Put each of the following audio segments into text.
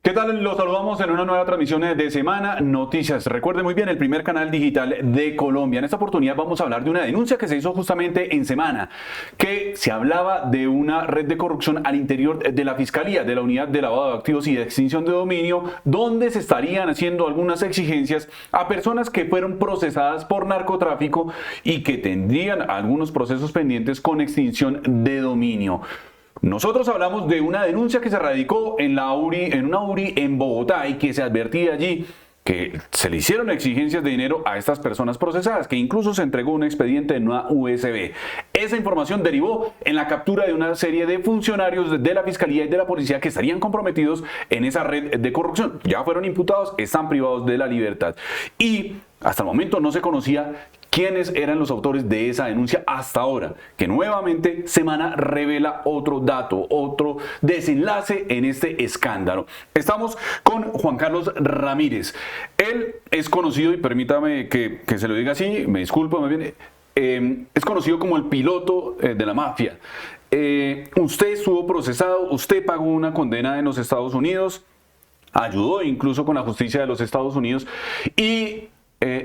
¿Qué tal? Los saludamos en una nueva transmisión de Semana Noticias. Recuerde muy bien, el primer canal digital de Colombia. En esta oportunidad vamos a hablar de una denuncia que se hizo justamente en Semana, que se hablaba de una red de corrupción al interior de la Fiscalía, de la Unidad de Lavado de Activos y de Extinción de Dominio, donde se estarían haciendo algunas exigencias a personas que fueron procesadas por narcotráfico y que tendrían algunos procesos pendientes con extinción de dominio. Nosotros hablamos de una denuncia que se radicó en una URI en Bogotá y que se advertía allí que se le hicieron exigencias de dinero a estas personas procesadas, que incluso se entregó un expediente en una USB. Esa información derivó en la captura de una serie de funcionarios de la Fiscalía y de la Policía que estarían comprometidos en esa red de corrupción. Ya fueron imputados, están privados de la libertad. Y hasta el momento no se conocía quiénes eran los autores de esa denuncia hasta ahora, que nuevamente Semana revela otro dato, otro desenlace en este escándalo. Estamos con Juan Carlos Ramírez. Él es conocido, y permítame que se lo diga así, me disculpo, más bien, es conocido como el piloto de la mafia. Usted estuvo procesado, usted pagó una condena en los Estados Unidos, ayudó incluso con la justicia de los Estados Unidos y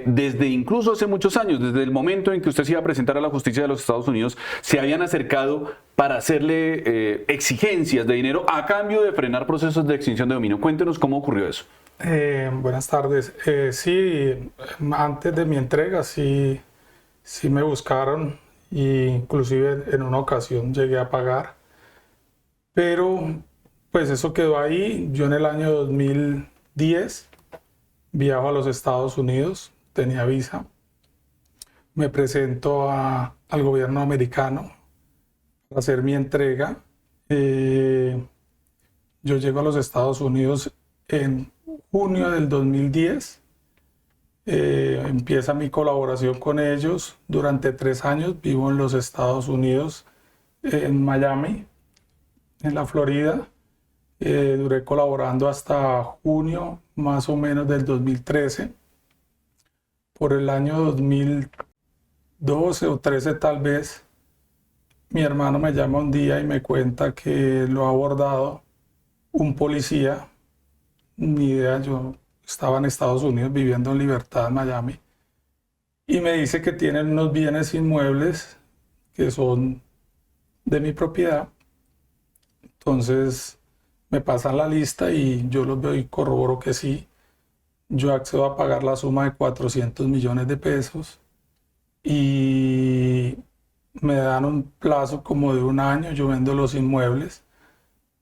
desde incluso hace muchos años, desde el momento en que usted se iba a presentar a la justicia de los Estados Unidos, se habían acercado para hacerle exigencias de dinero a cambio de frenar procesos de extinción de dominio. Cuéntenos cómo ocurrió eso. Buenas tardes. Sí, antes de mi entrega sí me buscaron e inclusive en una ocasión llegué a pagar, pero pues eso quedó ahí. Yo en el año 2010 viajo a los Estados Unidos, tenía visa, me presento al gobierno americano para hacer mi entrega. Yo llego a los Estados Unidos en junio del 2010, empieza mi colaboración con ellos. Durante 3 años vivo en los Estados Unidos, en Miami, en la Florida. Duré colaborando hasta junio más o menos del 2013. Por el año 2012 o 13 tal vez, mi hermano me llama un día y me cuenta que lo ha abordado un policía. Ni idea, yo estaba en Estados Unidos viviendo en libertad en Miami. Y me dice que tienen unos bienes inmuebles que son de mi propiedad. Entonces me pasan la lista y yo los veo y corroboro que sí. Yo accedo a pagar la suma de 400 millones de pesos y me dan un plazo como de 1 año. Yo vendo los inmuebles.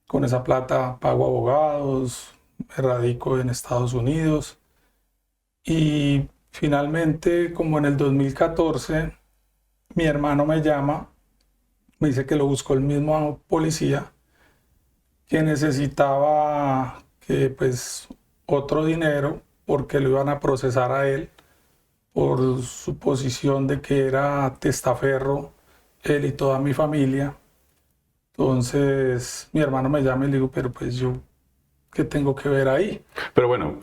Con esa plata pago abogados, me radico en Estados Unidos y finalmente, como en el 2014, mi hermano me llama, me dice que lo buscó el mismo policía, que necesitaba otro dinero porque lo iban a procesar a él por su posición de que era testaferro, él y toda mi familia. Entonces mi hermano me llama y le digo, pero pues yo, ¿qué tengo que ver ahí? Pero bueno,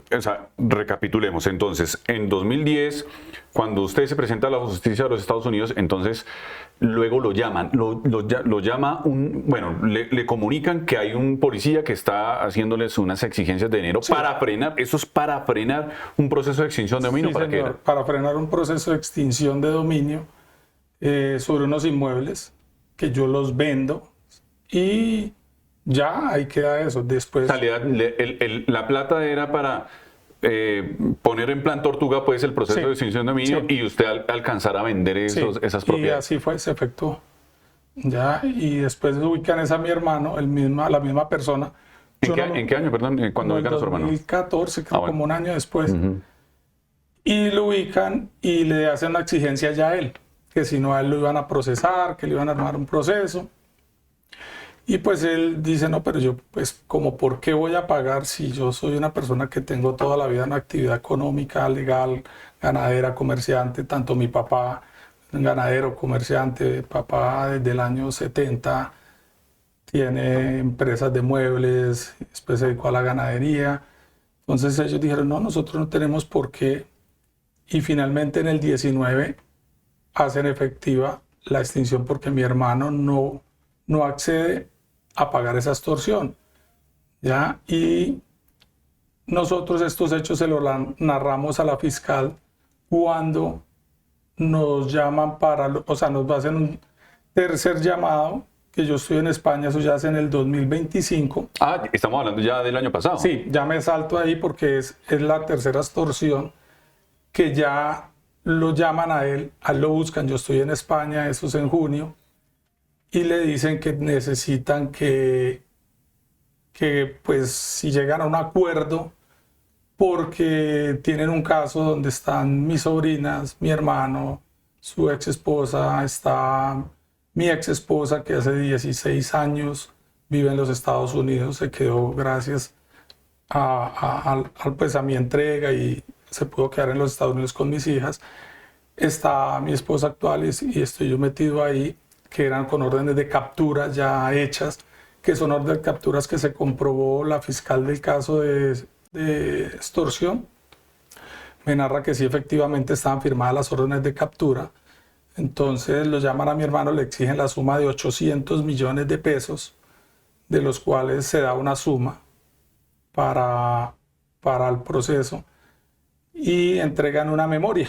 recapitulemos. Entonces, en 2010, cuando usted se presenta a la justicia de los Estados Unidos, entonces luego lo llaman, le comunican que hay un policía que está haciéndoles unas exigencias de dinero, sí, para frenar, eso es para frenar un proceso de extinción de dominio. Sí, señor, para frenar un proceso de extinción de dominio sobre unos inmuebles que yo los vendo y ya ahí queda eso. Después la plata era para poner en plan tortuga pues el proceso de extinción de dominio, sí, y usted alcanzar a vender esas propiedades. Y así fue, se efectuó. Ya, y después ubican a mi hermano, la misma persona. ¿En qué año, perdón? ¿Cuándo ubican a su hermano? En 2014, creo, como un año después. Y lo ubican y le hacen una exigencia ya a él, que si no a él lo iban a procesar, que le iban a armar un proceso. Y pues él dice, no, pero yo, pues, como por qué voy a pagar si yo soy una persona que tengo toda la vida en actividad económica, legal, ganadera, comerciante, tanto mi papá, ganadero, comerciante, papá desde el año 70, tiene empresas de muebles, después se dedicó a la ganadería. Entonces ellos dijeron, no, nosotros no tenemos por qué. Y finalmente en el 19 hacen efectiva la extinción porque mi hermano no accede a pagar esa extorsión, ¿ya? Y nosotros estos hechos se los narramos a la fiscal cuando nos llaman o sea, nos hacen un tercer llamado, que yo estoy en España, eso ya es en el 2025. Ah, estamos hablando ya del año pasado. Sí, ya me salto ahí porque es la tercera extorsión que ya lo llaman a él lo buscan, yo estoy en España, eso es en junio, y le dicen que necesitan que pues si llegan a un acuerdo, porque tienen un caso donde están mis sobrinas, mi hermano, su ex esposa, está mi ex esposa que hace 16 años vive en los Estados Unidos, se quedó gracias pues a mi entrega y se pudo quedar en los Estados Unidos con mis hijas. Está mi esposa actual y estoy yo metido ahí, que eran con órdenes de captura ya hechas, que son órdenes de capturas que se comprobó la fiscal del caso de extorsión. Me narra que sí, efectivamente estaban firmadas las órdenes de captura. Entonces lo llaman a mi hermano, le exigen la suma de 800 millones de pesos, de los cuales se da una suma para el proceso y entregan una memoria.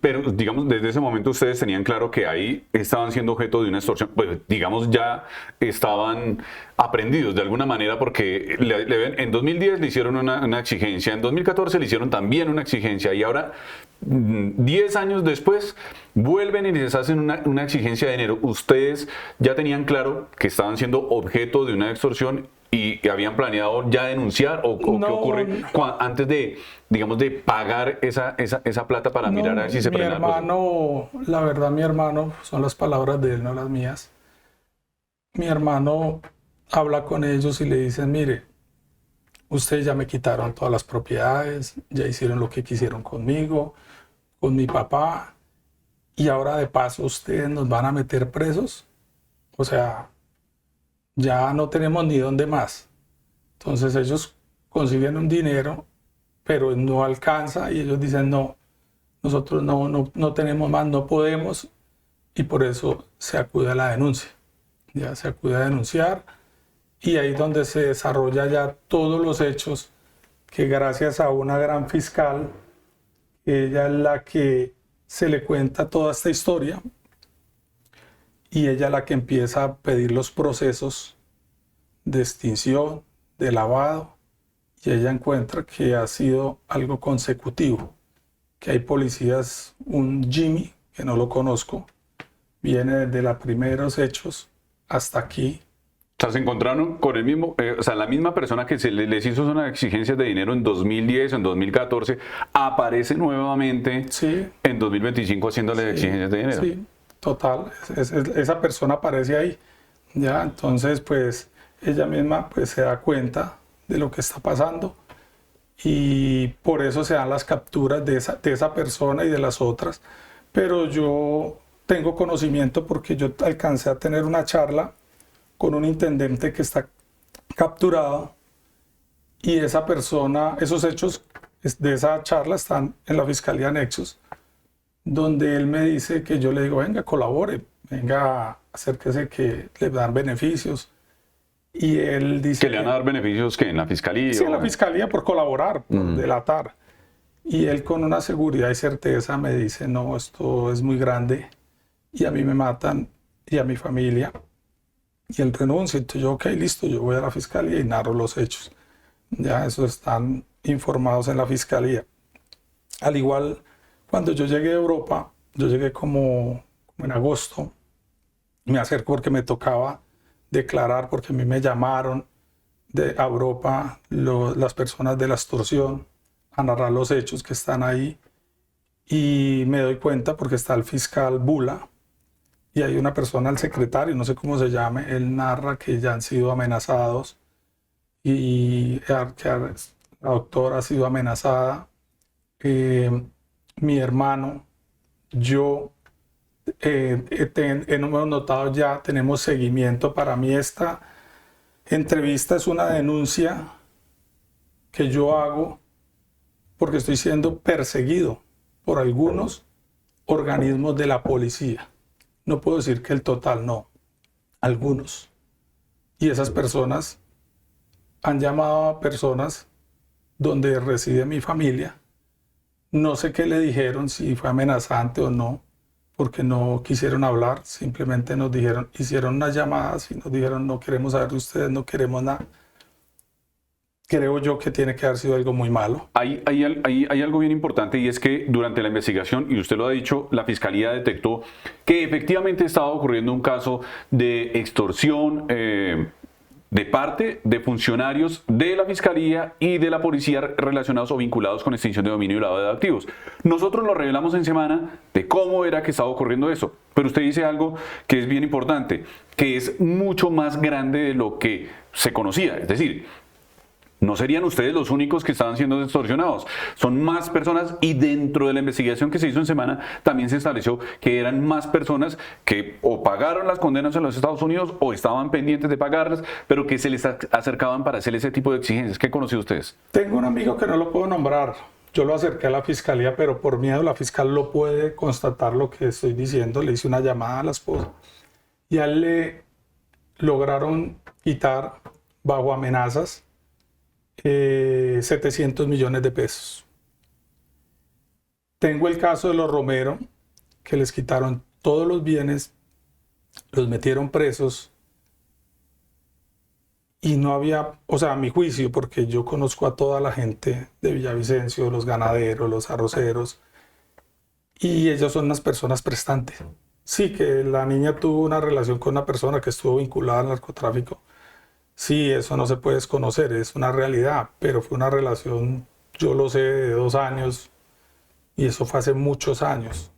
Pero, digamos, desde ese momento ustedes tenían claro que ahí estaban siendo objeto de una extorsión, pues, digamos, ya estaban aprendidos de alguna manera porque en 2010 le hicieron una exigencia, en 2014 le hicieron también una exigencia y ahora, 10 años después, vuelven y les hacen una exigencia de dinero. Ustedes ya tenían claro que estaban siendo objeto de una extorsión y habían planeado ya denunciar o No, qué ocurre antes de, digamos, de pagar esa plata para mirar a ver si se frena el proceso. Mi hermano, la verdad, mi hermano, son las palabras de él, no las mías. Mi hermano habla con ellos y le dicen, mire, ustedes ya me quitaron todas las propiedades, ya hicieron lo que quisieron conmigo, con mi papá, y ahora de paso ustedes nos van a meter presos. O sea, ya no tenemos ni dónde más. Entonces ellos consiguen un dinero, pero no alcanza y ellos dicen no, nosotros no tenemos más, no podemos, y por eso se acude a la denuncia. Ya se acude a denunciar y ahí es donde se desarrolla ya todos los hechos que gracias a una gran fiscal, ella es la que se le cuenta toda esta historia y ella es la que empieza a pedir los procesos de extinción, de lavado, y ella encuentra que ha sido algo consecutivo, que hay policías, un Jimmy, que no lo conozco, viene desde los primeros hechos hasta aquí. O sea, se encontraron con el mismo, o sea, la misma persona que les hizo una exigencia de dinero en 2010 o en 2014, aparece nuevamente Sí, en 2025 haciéndole exigencias de dinero. sí, total, esa persona aparece ahí. Ya, entonces, pues, ella misma pues, se da cuenta de lo que está pasando y por eso se dan las capturas de esa persona y de las otras. Pero yo tengo conocimiento porque yo alcancé a tener una charla con un intendente que está capturado y esa persona, esos hechos de esa charla están en la Fiscalía Nexos, donde él me dice que yo le digo, venga, colabore, venga, acérquese que le dan beneficios. Y él dice ¿Que le van a dar beneficios que en la fiscalía? Sí, en la fiscalía por colaborar, por delatar. Y él con una seguridad y certeza me dice, no, esto es muy grande y a mí me matan y a mi familia. Y él renuncia. Entonces yo, ok, listo, yo voy a la fiscalía y narro los hechos. Ya, esos están informados en la fiscalía. Al igual, cuando yo llegué a Europa, yo llegué como en agosto, me acerco porque me tocaba declarar, porque a mí me llamaron de Europa las personas de la extorsión a narrar los hechos que están ahí y me doy cuenta porque está el fiscal Bula y hay una persona, el secretario, no sé cómo se llame, él narra que ya han sido amenazados y que la doctora ha sido amenazada, mi hermano, yo hemos notado ya, tenemos seguimiento. Para mí esta entrevista es una denuncia que yo hago porque estoy siendo perseguido por algunos organismos de la policía. No puedo decir que el total, no, algunos. Y esas personas han llamado a personas donde reside mi familia. No sé qué le dijeron, si fue amenazante o no, porque no quisieron hablar, simplemente nos dijeron, hicieron unas llamadas y nos dijeron no queremos saber de ustedes, no queremos nada. Creo yo que tiene que haber sido algo muy malo. Hay algo bien importante y es que durante la investigación, y usted lo ha dicho, la Fiscalía detectó que efectivamente estaba ocurriendo un caso de extorsión de parte de funcionarios de la Fiscalía y de la Policía relacionados o vinculados con extinción de dominio y lavado de activos. Nosotros lo revelamos en semana de cómo era que estaba ocurriendo eso, pero usted dice algo que es bien importante, que es mucho más grande de lo que se conocía, es decir, no serían ustedes los únicos que estaban siendo extorsionados. Son más personas y dentro de la investigación que se hizo en semana también se estableció que eran más personas que o pagaron las condenas en los Estados Unidos o estaban pendientes de pagarlas, pero que se les acercaban para hacer ese tipo de exigencias. ¿Qué conocido ustedes? Tengo un amigo que no lo puedo nombrar. Yo lo acerqué a la fiscalía, pero por miedo la fiscal no puede constatar lo que estoy diciendo. Le hice una llamada a la esposa y a él le lograron quitar bajo amenazas 700 millones de pesos. Tengo el caso de los Romero, que les quitaron todos los bienes, los metieron presos y no había, o sea, a mi juicio, porque yo conozco a toda la gente de Villavicencio, los ganaderos, los arroceros, y ellos son unas personas prestantes. Sí, que la niña tuvo una relación con una persona que estuvo vinculada al narcotráfico. Sí, eso no se puede desconocer, es una realidad, pero fue una relación, yo lo sé, de 2 años, y eso fue hace muchos años.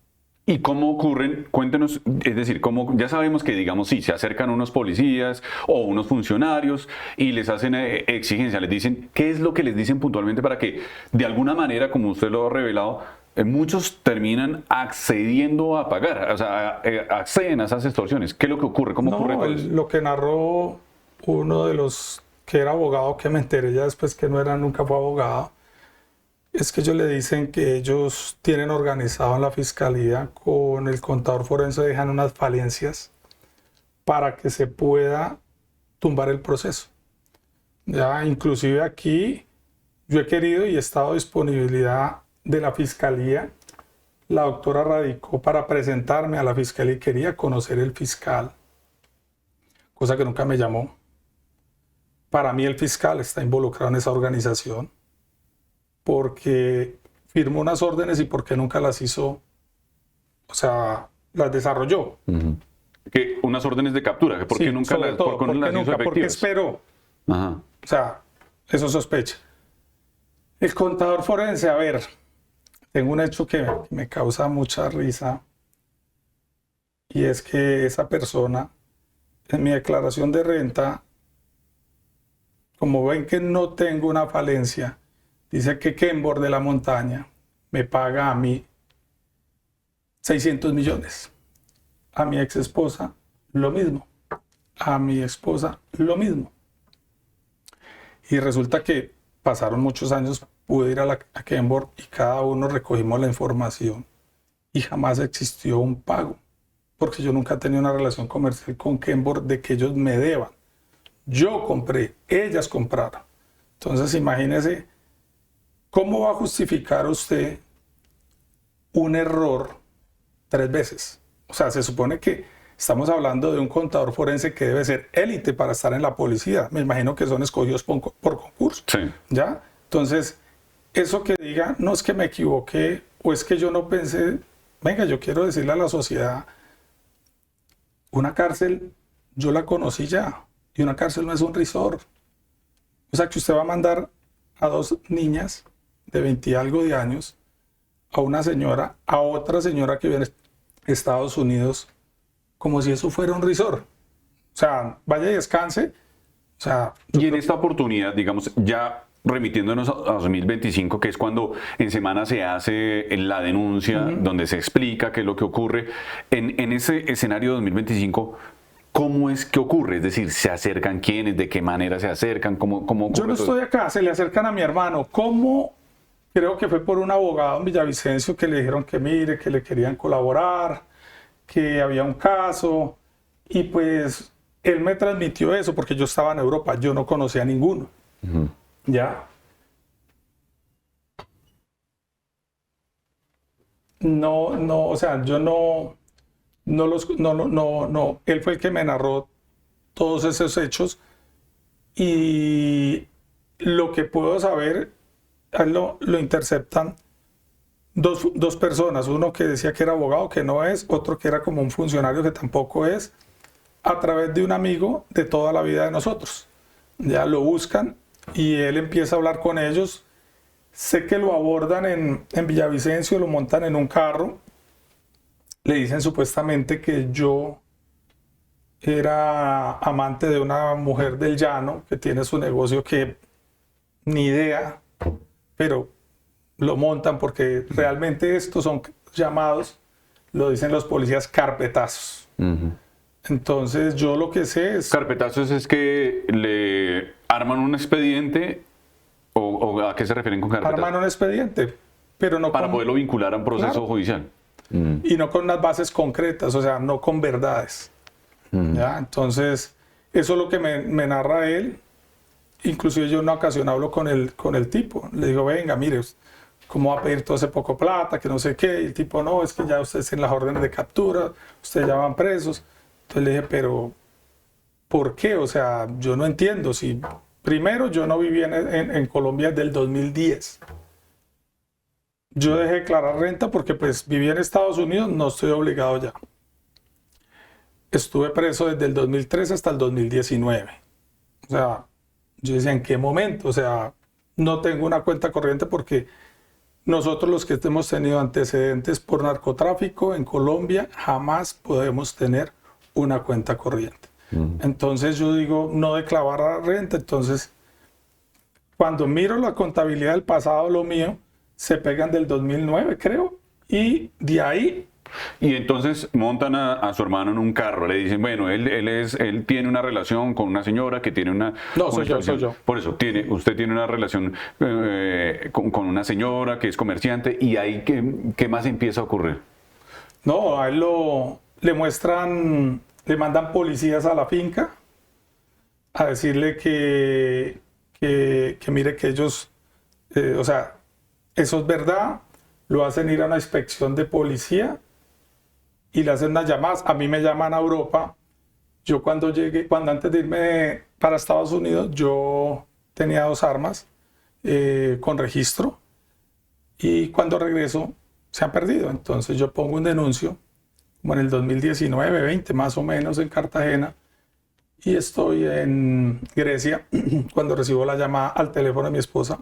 ¿Y cómo ocurren? Cuéntenos, es decir, cómo, ya sabemos que, digamos, sí, se acercan unos policías o unos funcionarios y les hacen exigencia, les dicen, ¿qué es lo que les dicen puntualmente para que, de alguna manera, como usted lo ha revelado, muchos terminan accediendo a pagar, o sea, acceden a esas extorsiones? ¿Qué es lo que ocurre? ¿Cómo ocurre todo eso? Lo que narró uno de los que era abogado, que me enteré ya después que no era, nunca fue abogado, es que ellos le dicen que ellos tienen organizado en la fiscalía con el contador forense, dejan unas falencias para que se pueda tumbar el proceso. Ya inclusive aquí yo he querido y he estado a disponibilidad de la fiscalía. La doctora radicó para presentarme a la fiscalía y quería conocer el fiscal, cosa que nunca me llamó. Para mí el fiscal está involucrado en esa organización porque firmó unas órdenes y porque nunca las hizo, o sea, las desarrolló. Que unas órdenes de captura, ¿por qué Sí, nunca sobre las, todo, por qué no las hizo porque efectivas? esperó. Ajá. O sea, eso sospecha. El contador forense, a ver, tengo un hecho que me causa mucha risa y es que esa persona, en mi declaración de renta, como ven que no tengo una falencia, dice que Kenbor de la Montaña me paga a mí 600 millones. A mi ex esposa, lo mismo. A mi esposa, lo mismo. Y resulta que pasaron muchos años, pude ir a Kenbor y cada uno recogimos la información y jamás existió un pago, porque yo nunca he tenido una relación comercial con Kenbor de que ellos me deban. Yo compré, ellas compraron. Entonces imagínese, ¿cómo va a justificar usted un error 3 veces? O sea, se supone que estamos hablando de un contador forense que debe ser élite para estar en la policía. Me imagino que son escogidos por concurso. Sí. ¿Ya? Entonces, eso que diga, no es que me equivoqué o es que yo no pensé, venga, yo quiero decirle a la sociedad, una cárcel, yo la conocí ya, y una cárcel no es un resort. O sea, que usted va a mandar a 2 niñas de 20 y algo de años, a una señora, a otra señora que viene de Estados Unidos, como si eso fuera un resort. O sea, vaya y descanse. O sea, y en esta oportunidad, digamos, ya remitiéndonos a 2025, que es cuando en semana se hace la denuncia, donde se explica qué es lo que ocurre, en ese escenario 2025, ¿cómo es que ocurre? Es decir, ¿se acercan quiénes? ¿De qué manera se acercan? ¿Cómo ocurre? Yo no estoy acá, se le acercan a mi hermano. ¿Cómo? Creo que fue por un abogado en Villavicencio que le dijeron que mire, que le querían colaborar, que había un caso, y pues él me transmitió eso porque yo estaba en Europa, yo no conocía a ninguno. ¿Ya? no, o sea, yo no, él fue el que me narró todos esos hechos y lo que puedo saber, a él lo interceptan dos personas, uno que decía que era abogado, que no es, otro que era como un funcionario que tampoco es, a través de un amigo de toda la vida de nosotros. Ya lo buscan y él empieza a hablar con ellos. Sé que lo abordan en Villavicencio, lo montan en un carro, le dicen supuestamente que yo era amante de una mujer del llano que tiene su negocio que ni idea, pero lo montan porque realmente estos son llamados, lo dicen los policías, carpetazos. Entonces yo lo que sé es... Carpetazos es que le arman un expediente o ¿a qué se refieren con carpetazos? Arman un expediente, pero no para poderlo vincular a un proceso Claro. judicial. Y no con unas bases concretas, o sea, no con verdades. ¿Ya? Entonces, eso es lo que me narra él. Inclusive yo en una ocasión hablo con el tipo. Le digo, venga, mire, ¿cómo va a pedir todo ese poco plata? Que no sé qué. Y el tipo, no, es que ya ustedes en las órdenes de captura, ustedes ya van presos. Entonces le dije, pero ¿por qué? O sea, yo no entiendo. Si primero, yo no viví en Colombia desde el 2010. Yo dejé de declarar renta porque pues viví en Estados Unidos, no estoy obligado ya. Estuve preso desde el 2013 hasta el 2019. O sea, yo decía, ¿en qué momento? O sea, no tengo una cuenta corriente porque nosotros los que hemos tenido antecedentes por narcotráfico en Colombia jamás podemos tener una cuenta corriente. Entonces yo digo, no declarar renta. Entonces, cuando miro la contabilidad del pasado, lo mío, se pegan del 2009, creo, y de ahí... Y entonces montan a su hermano en un carro, le dicen, bueno, él tiene una relación con una señora que tiene una... No, soy yo. Por eso, usted tiene una relación con una señora que es comerciante, y ahí, ¿qué más empieza a ocurrir? No, a él le muestran, le mandan policías a la finca a decirle que mire que ellos, o sea, eso es verdad, lo hacen ir a una inspección de policía y le hacen unas llamadas. A mí me llaman a Europa. Yo cuando antes de irme para Estados Unidos, yo tenía 2 armas con registro y cuando regreso se han perdido. Entonces yo pongo un denuncio, como en el 2019, 20 más o menos, en Cartagena, y estoy en Grecia cuando recibo la llamada al teléfono de mi esposa.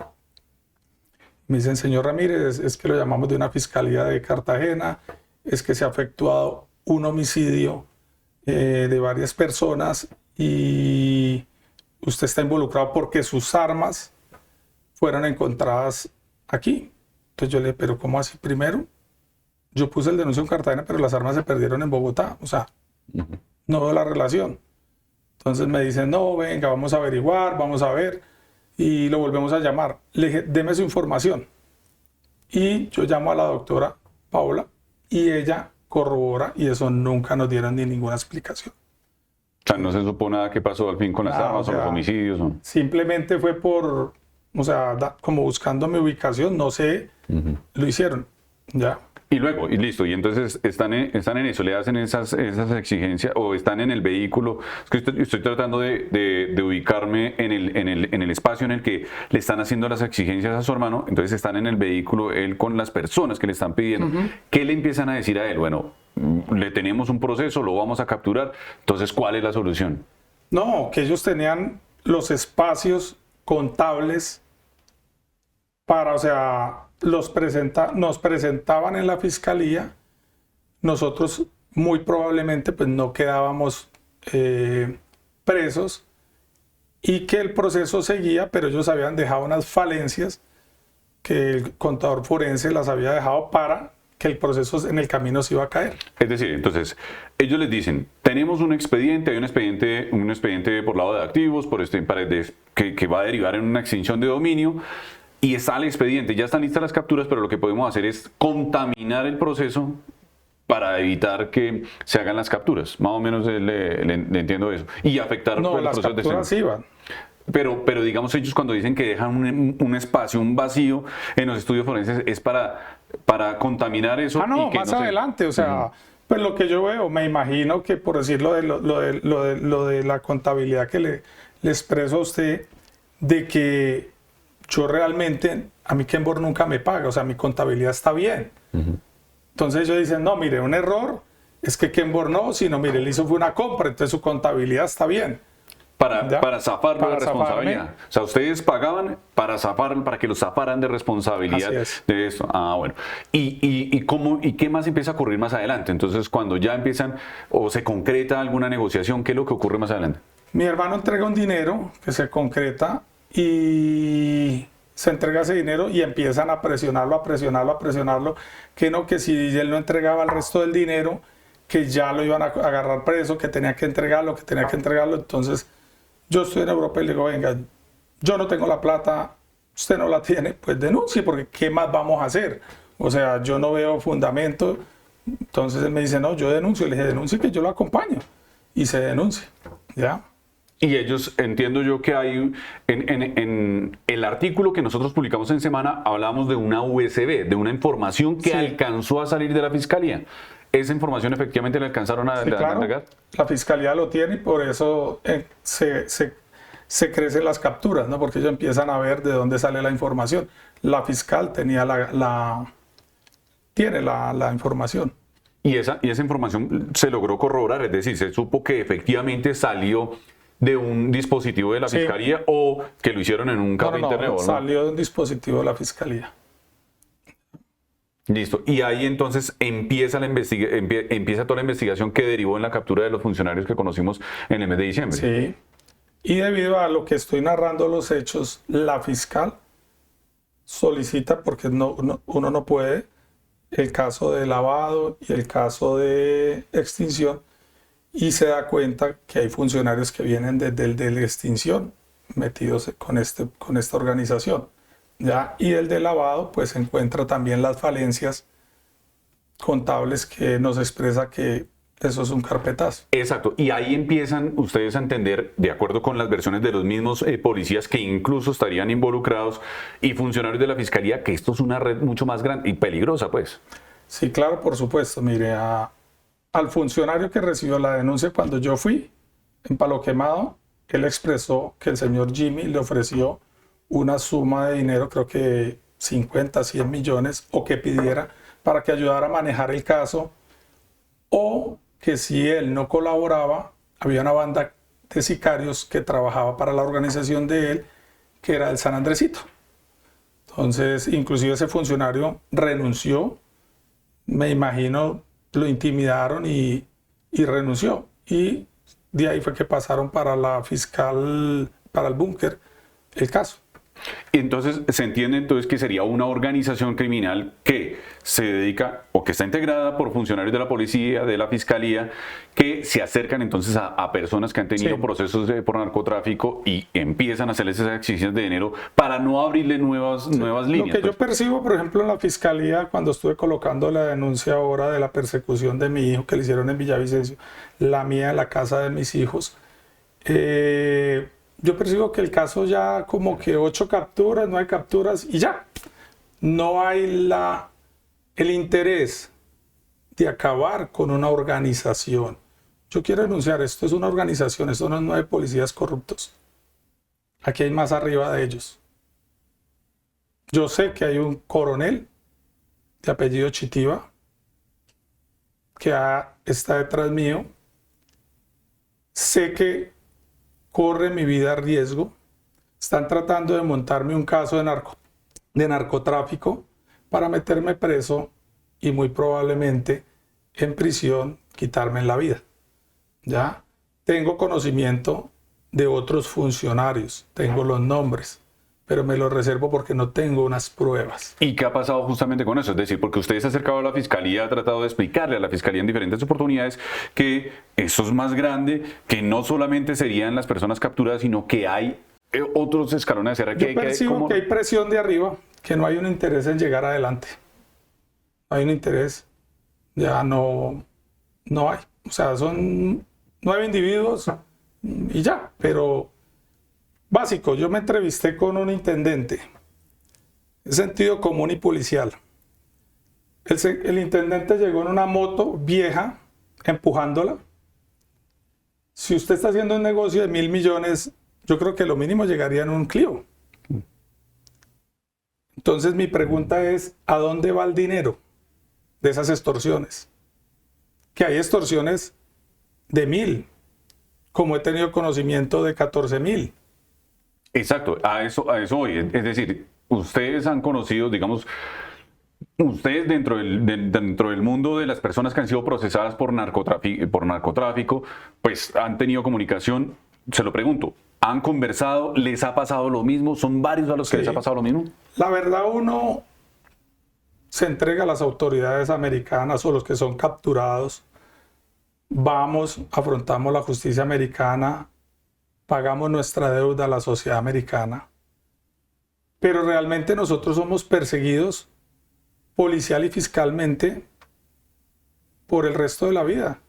Me dicen, señor Ramírez, es que lo llamamos de una fiscalía de Cartagena, es que se ha efectuado un homicidio de varias personas y usted está involucrado porque sus armas fueron encontradas aquí. Entonces yo le dije, pero ¿cómo así? Primero, yo puse el denuncio en Cartagena, pero las armas se perdieron en Bogotá. O sea, no veo la relación. Entonces me dicen, no, venga, vamos a averiguar, vamos a ver. Y lo volvemos a llamar. Le dije, deme su información. Y yo llamo a la doctora Paula y ella corrobora y eso nunca nos dieron ni ninguna explicación. O sea, no se supo nada que pasó al fin con las armas o los homicidios. ¿No? Simplemente fue por, o sea, como buscando mi ubicación, no sé, lo hicieron, ya. Y luego, y listo, y entonces están en eso, le hacen esas exigencias, o están en el vehículo. Es que estoy tratando de ubicarme en el espacio en el que le están haciendo las exigencias a su hermano. Entonces están en el vehículo, él con las personas que le están pidiendo. ¿Qué le empiezan a decir a él? Bueno, le tenemos un proceso, lo vamos a capturar, entonces, ¿cuál es la solución? No, que ellos tenían los espacios contables para, o sea, nos presentaban en la fiscalía, nosotros muy probablemente pues no quedábamos presos y que el proceso seguía, pero ellos habían dejado unas falencias que el contador forense las había dejado para que el proceso en el camino se iba a caer. Es decir, entonces, ellos les dicen, tenemos un expediente, hay un expediente por lado de activos, que va a derivar en una extinción de dominio, y está el expediente, ya están listas las capturas, pero lo que podemos hacer es contaminar el proceso para evitar que se hagan las capturas. Más o menos le entiendo eso. Y afectar No, el las proceso capturas iban. Pero digamos, ellos cuando dicen que dejan un espacio, un vacío en los estudios forenses, es para para contaminar eso. No, y que más no adelante, o sea, pues lo que yo veo, me imagino que por decirlo lo de la contabilidad que le expreso a usted, de que yo realmente, a mí Kenbor nunca me paga, o sea, mi contabilidad está bien. Entonces ellos dicen, no, mire, un error es que Kenbor no, sino mire, él hizo fue una compra, entonces su contabilidad está bien. Para zafarlo Para de responsabilidad. zafarme. O sea, ustedes pagaban para zafar, para que los zafaran de responsabilidad Así es. de esto. Bueno. ¿Y qué más empieza a ocurrir más adelante? Entonces, cuando ya empiezan o se concreta alguna negociación, ¿qué es lo que ocurre más adelante? Mi hermano entrega un dinero que se concreta y se entrega ese dinero y empiezan a presionarlo, que si él no entregaba el resto del dinero, que ya lo iban a agarrar preso, que tenía que entregarlo, entonces yo estoy en Europa y le digo, venga, yo no tengo la plata, usted no la tiene, pues denuncie, porque ¿qué más vamos a hacer? O sea, yo no veo fundamento. Entonces él me dice, no, yo denuncio. Le dije, denuncie que yo lo acompaño. Y se denuncia, ¿ya? Y ellos, entiendo yo que hay, en el artículo que nosotros publicamos en Semana, hablábamos de una USB, de una información que alcanzó a salir de la Fiscalía. ¿Esa información efectivamente la alcanzaron a entregar? La Fiscalía lo tiene y por eso se crecen las capturas, ¿no? Porque ellos empiezan a ver de dónde sale la información. La fiscal tenía tiene la información. Y esa información se logró corroborar, es decir, se supo que efectivamente salió de un dispositivo de la Fiscalía o que lo hicieron en un café internet. ¿No? Salió de un dispositivo de la Fiscalía. Listo. Y ahí entonces empieza toda la investigación que derivó en la captura de los funcionarios que conocimos en el mes de diciembre. Sí. Y debido a lo que estoy narrando los hechos, la fiscal solicita, porque uno no puede, el caso de lavado y el caso de extinción, y se da cuenta que hay funcionarios que vienen desde el de la extinción metidos con esta organización. ¿Ya? Y el de lavado pues encuentra también las falencias contables que nos expresa que eso es un carpetazo. Exacto, y ahí empiezan ustedes a entender, de acuerdo con las versiones de los mismos policías que incluso estarían involucrados y funcionarios de la Fiscalía, que esto es una red mucho más grande y peligrosa, pues. Sí, claro, por supuesto. Mire, al funcionario que recibió la denuncia cuando yo fui en Palo Quemado, él expresó que el señor Jimmy le ofreció una suma de dinero, creo que 50, 100 millones, o que pidiera para que ayudara a manejar el caso, o que si él no colaboraba, había una banda de sicarios que trabajaba para la organización de él, que era el San Andresito. Entonces, inclusive ese funcionario renunció, me imagino, lo intimidaron y renunció. Y de ahí fue que pasaron para la fiscal, para el búnker, el caso. Y entonces se entiende entonces que sería una organización criminal que se dedica o que está integrada por funcionarios de la policía, de la fiscalía, que se acercan entonces a personas que han tenido procesos por narcotráfico y empiezan a hacerles esas exigencias de dinero para no abrirle nuevas líneas. Lo que yo percibo, por ejemplo, en la fiscalía, cuando estuve colocando la denuncia ahora de la persecución de mi hijo que le hicieron en Villavicencio, la mía en la casa de mis hijos, yo percibo que el caso ya como que 8 capturas, 9 capturas y ya. No hay el interés de acabar con una organización. Yo quiero denunciar, esto es una organización, esto no es 9 policías corruptos. Aquí hay más arriba de ellos. Yo sé que hay un coronel de apellido Chitiva que está detrás mío. Sé que corre mi vida a riesgo. Están tratando de montarme un caso de narcotráfico para meterme preso y muy probablemente en prisión quitarme la vida. ¿Ya? Tengo conocimiento de otros funcionarios, tengo los nombres, pero me los reservo porque no tengo unas pruebas. ¿Y qué ha pasado justamente con eso? Es decir, porque usted se ha acercado a la Fiscalía, ha tratado de explicarle a la Fiscalía en diferentes oportunidades que eso es más grande, que no solamente serían las personas capturadas, sino que hay otros escalones de cierre. Yo percibo que hay presión de arriba, que no hay un interés en llegar adelante. No hay un interés, ya no hay. O sea, son 9 individuos y ya, pero básico, yo me entrevisté con un intendente, de sentido común y policial. El intendente llegó en una moto vieja, empujándola. Si usted está haciendo un negocio de 1.000 millones, yo creo que lo mínimo llegaría en un Clio. Entonces mi pregunta es, ¿a dónde va el dinero de esas extorsiones? Que hay extorsiones de 1.000, como he tenido conocimiento de 14.000. Exacto, a eso voy. Es decir, ustedes han conocido, digamos, ustedes dentro del mundo de las personas que han sido procesadas por narcotráfico, pues han tenido comunicación. Se lo pregunto, ¿han conversado? ¿Les ha pasado lo mismo? ¿Son varios a los que les ha pasado lo mismo? La verdad, uno se entrega a las autoridades americanas o los que son capturados. Vamos, afrontamos la justicia americana, pagamos nuestra deuda a la sociedad americana, pero realmente nosotros somos perseguidos policial y fiscalmente por el resto de la vida.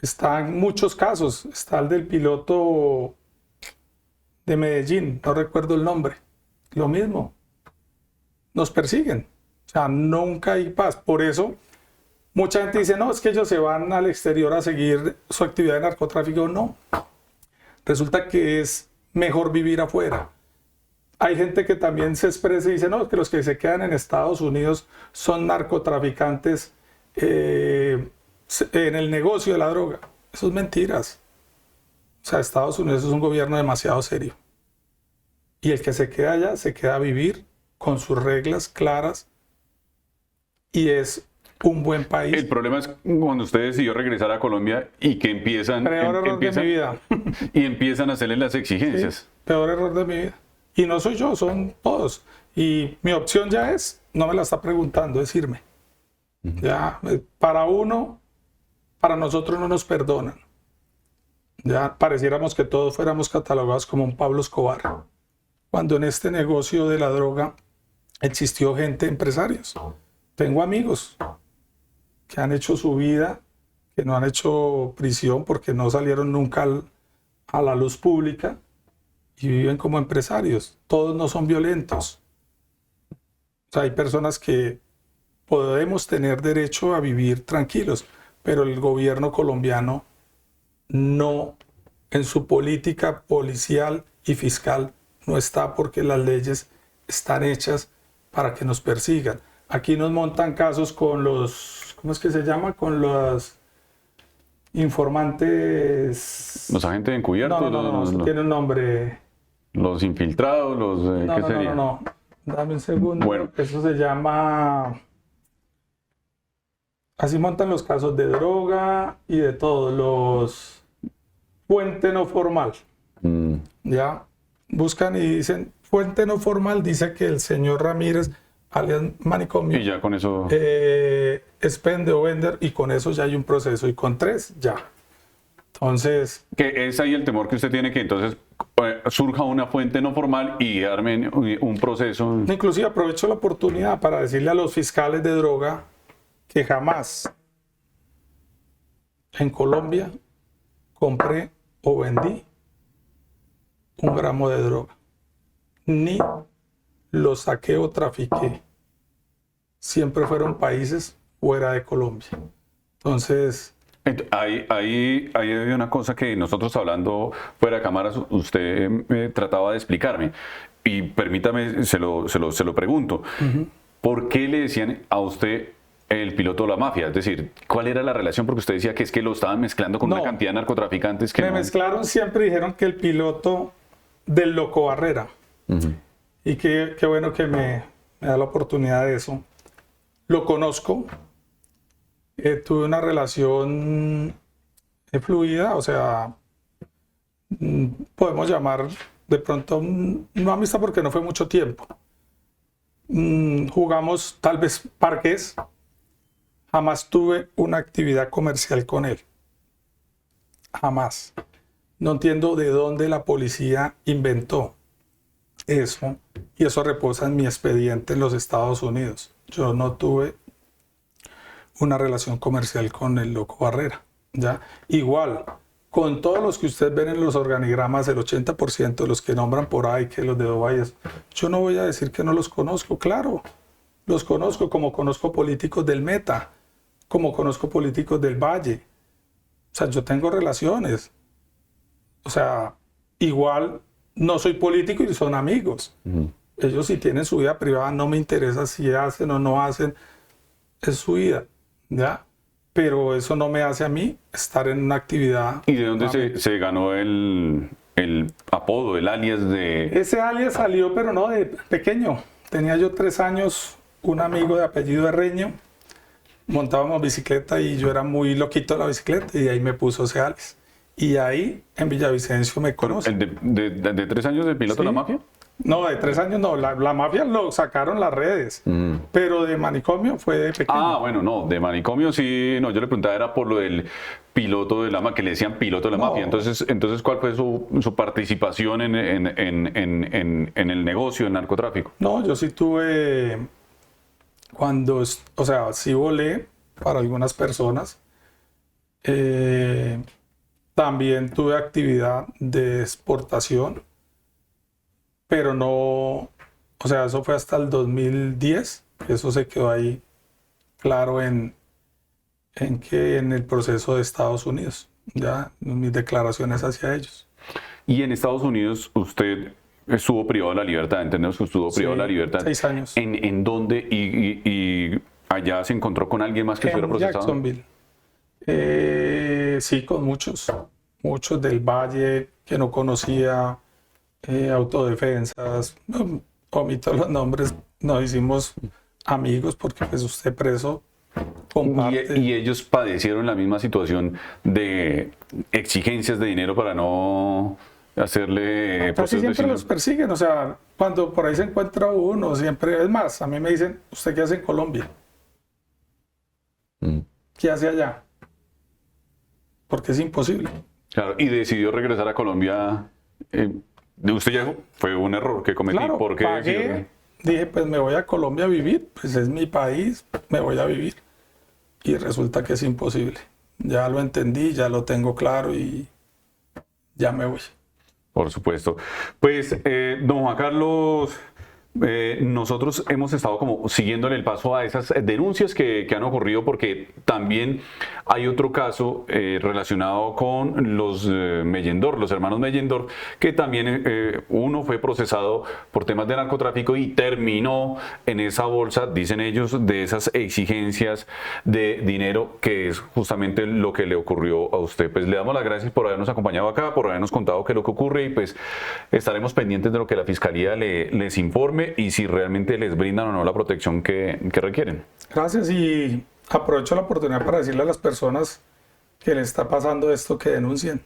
Están muchos casos, está el del piloto de Medellín, no recuerdo el nombre, lo mismo, nos persiguen, o sea, nunca hay paz. Por eso mucha gente dice, no, es que ellos se van al exterior a seguir su actividad de narcotráfico. No, resulta que es mejor vivir afuera. Hay gente que también se expresa y dice, no, que los que se quedan en Estados Unidos son narcotraficantes en el negocio de la droga. Eso es mentiras. O sea, Estados Unidos es un gobierno demasiado serio. Y el que se queda allá, se queda a vivir con sus reglas claras y es un buen país. El problema es cuando usted decidió regresar a Colombia y que empiezan de mi vida. Y empiezan a hacerle las exigencias. Sí, peor error de mi vida. Y no soy yo, son todos. Y mi opción ya es, no me la está preguntando, es irme. Ya, para nosotros no nos perdonan. Ya pareciéramos que todos fuéramos catalogados como un Pablo Escobar. Cuando en este negocio de la droga existió gente, empresarios. Tengo amigos que han hecho su vida, que no han hecho prisión porque no salieron nunca a la luz pública y viven como empresarios. Todos no son violentos. O sea, hay personas que podemos tener derecho a vivir tranquilos, pero el gobierno colombiano no, en su política policial y fiscal, no está, porque las leyes están hechas para que nos persigan. Aquí nos montan casos con los, ¿cómo es que se llama? Con los informantes. Los agentes encubiertos. No, tiene un nombre. Los infiltrados, ¿qué sería? No, dame un segundo. Bueno. Eso se llama. Así montan los casos de droga y de todo. Los fuente no formal. Ya buscan y dicen fuente no formal, dice que el señor Ramírez, alias Manicomio, y ya con eso expende o vender, y con eso ya hay un proceso, y con 3 ya. Entonces, que es ahí el temor que usted tiene, que entonces surja una fuente no formal y armen un proceso. Inclusive aprovecho la oportunidad para decirle a los fiscales de droga que jamás en Colombia compré o vendí 1 gramo de droga, ni lo saqué o trafiqué. Siempre fueron países fuera de Colombia. Entonces, Hay una cosa que nosotros, hablando fuera de cámaras, usted trataba de explicarme, y permítame, se lo pregunto. ¿Por qué le decían a usted el piloto de la mafia? Es decir, ¿cuál era la relación? Porque usted decía que es que lo estaban mezclando con una cantidad de narcotraficantes que me mezclaron, siempre dijeron que el piloto del Loco Barrera. Y qué bueno que me da la oportunidad de eso. Lo conozco. Tuve una relación fluida, o sea, podemos llamar de pronto, no amistad porque no fue mucho tiempo. Jugamos tal vez parques. Jamás tuve una actividad comercial con él. Jamás. No entiendo de dónde la policía inventó eso, y eso reposa en mi expediente en los Estados Unidos. Yo no tuve una relación comercial con el Loco Barrera, ¿ya? Igual, con todos los que ustedes ven en los organigramas, el 80% de los que nombran por ahí, que los de Dubái, yo no voy a decir que no los conozco, claro. los conozco como conozco políticos del Meta, como conozco políticos del Valle. O sea, yo tengo relaciones. O sea, igual no soy político y son amigos. Ellos si tienen su vida privada, no me interesa si hacen o no hacen, es su vida, ¿ya? Pero eso no me hace a mí estar en una actividad. ¿Y de dónde se ganó el apodo, el alias de...? Ese alias salió, pero no de pequeño. Tenía yo 3 años, un amigo de apellido Herreño, montábamos bicicleta y yo era muy loquito de la bicicleta y ahí me puso ese alias. Y ahí en Villavicencio me conocen. ¿De 3 años de piloto de la mafia? No, de 3 años no, la mafia lo sacaron las redes, pero de manicomio fue de pequeño. Ah, bueno, no, de manicomio sí, no, yo le preguntaba era por lo del piloto de la mafia, que le decían piloto de la mafia, entonces ¿cuál fue su participación en el negocio, en narcotráfico? No, yo sí tuve, o sea, sí volé para algunas personas, también tuve actividad de exportación, pero no, o sea, eso fue hasta el 2010, eso se quedó ahí claro en el proceso de Estados Unidos, ya, mis declaraciones hacia ellos. Y en Estados Unidos usted estuvo privado de la libertad, entendemos que estuvo privado de la libertad. 6 años. ¿En dónde? Y allá se encontró con alguien más que estuviera procesado. Jacksonville. Sí, con muchos del Valle que no conocía, autodefensas, omito los nombres, nos hicimos amigos porque pues usted preso comparte. ¿Y ellos padecieron la misma situación de exigencias de dinero para no hacerle Casi siempre los persiguen, o sea, cuando por ahí se encuentra uno, siempre, es más, a mí me dicen, ¿usted qué hace en Colombia? ¿Qué hace allá? Porque es imposible. Claro, y decidió regresar a Colombia. Usted ya fue un error que cometí. Claro, ¿Por qué pagué, dije, pues me voy a Colombia a vivir, pues es mi país, me voy a vivir. Y resulta que es imposible. Ya lo entendí, ya lo tengo claro y ya me voy. Por supuesto. Pues, don Juan Carlos, nosotros hemos estado como siguiéndole el paso a esas denuncias que han ocurrido, porque también hay otro caso relacionado con los Mellendorf, los hermanos Mellendorf, que también uno fue procesado por temas de narcotráfico y terminó en esa bolsa, dicen ellos, de esas exigencias de dinero, que es justamente lo que le ocurrió a usted. Pues le damos las gracias por habernos acompañado acá, por habernos contado qué es lo que ocurre, y pues estaremos pendientes de lo que la Fiscalía les informe y si realmente les brindan o no la protección que requieren. Gracias, y aprovecho la oportunidad para decirle a las personas que les está pasando esto que denuncien.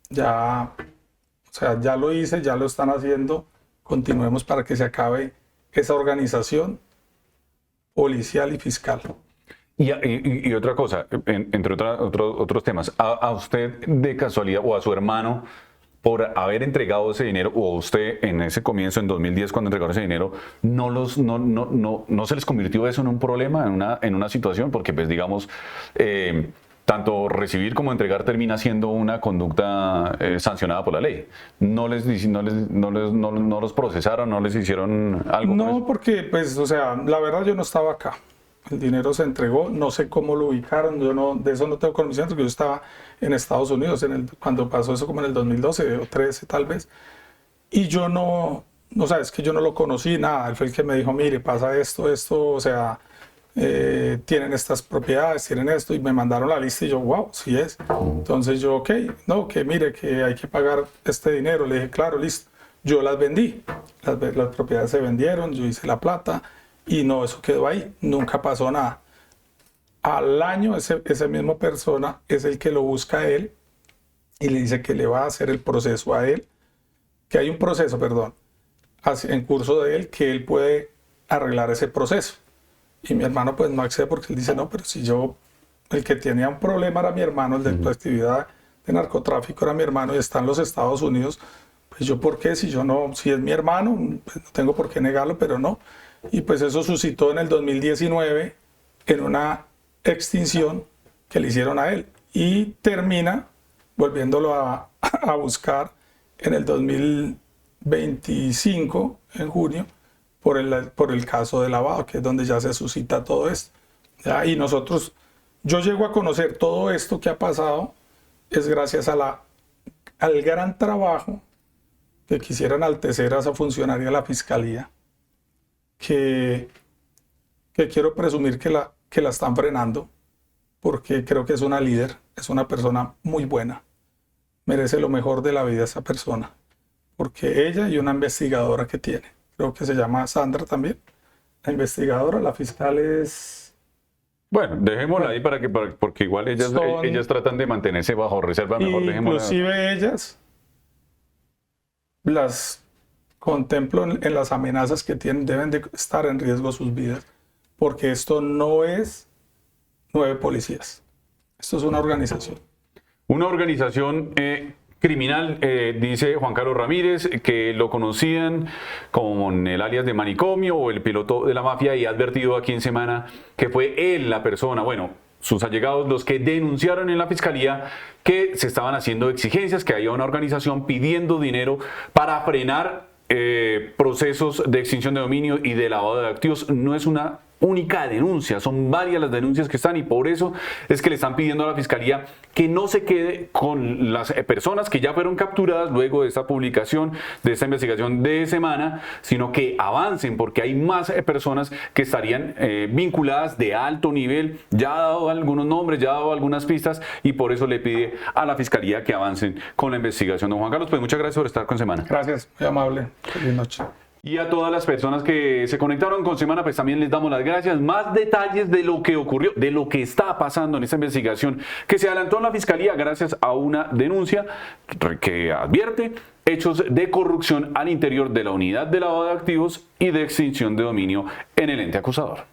Ya, o sea, ya lo hice, ya lo están haciendo, continuemos para que se acabe esa organización policial y fiscal. Y otra cosa, entre otros temas, a usted de casualidad o a su hermano, por haber entregado ese dinero, o usted en ese comienzo, en 2010, cuando entregaron ese dinero, no se les convirtió eso en un problema, en una situación? Porque, pues, digamos, tanto recibir como entregar termina siendo una conducta sancionada por la ley. ¿No los procesaron, no les hicieron algo? No, porque, pues, o sea, la verdad yo no estaba acá. El dinero se entregó, no sé cómo lo ubicaron, de eso no tengo conocimiento, porque yo estaba en Estados Unidos cuando pasó eso, como en el 2012 o 13 tal vez, y yo no, o sea, es que yo no lo conocí, nada, él fue el que me dijo, mire, pasa esto, o sea, tienen estas propiedades, tienen esto, y me mandaron la lista y yo, wow, sí es. Entonces yo, ok, no, que mire, que hay que pagar este dinero, le dije, claro, listo, yo las vendí, las propiedades se vendieron, yo hice la plata, y no, eso quedó ahí, nunca pasó nada. Al año esa misma persona es el que lo busca a él y le dice que le va a hacer el proceso a él, que hay un proceso, perdón, en curso de él, que él puede arreglar ese proceso. Y mi hermano pues no accede porque él dice, no, pero si el que tenía un problema era mi hermano, el de tu actividad de narcotráfico era mi hermano y está en los Estados Unidos, pues yo, ¿por qué? Si es mi hermano, pues no tengo por qué negarlo, pero no. Y pues eso suscitó en el 2019 en una extinción que le hicieron a él y termina volviéndolo a buscar en el 2025, en junio, por el caso de lavado, que es donde ya se suscita todo esto. ¿Ya? Y yo llego a conocer todo esto que ha pasado, es gracias al gran trabajo que quisiera enaltecer a esa funcionaria de la Fiscalía, que quiero presumir que la están frenando, porque creo que es una líder, es una persona muy buena, merece lo mejor de la vida esa persona, porque ella y una investigadora que tiene, creo que se llama Sandra también, la investigadora, la fiscal es... Bueno, dejémosla ahí porque igual ellas tratan de mantenerse bajo reserva, mejor dejémosla. Inclusive ellas las contemplo en las amenazas que tienen, deben de estar en riesgo sus vidas, porque esto no es 9 policías, esto es una organización. Una organización criminal, dice Juan Carlos Ramírez, que lo conocían con el alias de Manicomio o el piloto de la mafia, y ha advertido aquí en Semana que fue él la persona, bueno, sus allegados, los que denunciaron en la fiscalía que se estaban haciendo exigencias, que había una organización pidiendo dinero para frenar procesos de extinción de dominio y de lavado de activos. No es una única denuncia, son varias las denuncias que están, y por eso es que le están pidiendo a la Fiscalía que no se quede con las personas que ya fueron capturadas luego de esta publicación, de esta investigación de Semana, sino que avancen, porque hay más personas que estarían vinculadas de alto nivel. Ya ha dado algunos nombres, ya ha dado algunas pistas, y por eso le pide a la Fiscalía que avancen con la investigación. Don Juan Carlos, pues muchas gracias por estar con Semana. Gracias, muy amable. Feliz noche. Y a todas las personas que se conectaron con Semana, pues también les damos las gracias. Más detalles de lo que ocurrió, de lo que está pasando en esta investigación que se adelantó en la Fiscalía gracias a una denuncia que advierte hechos de corrupción al interior de la unidad de lavado de activos y de extinción de dominio en el ente acusador.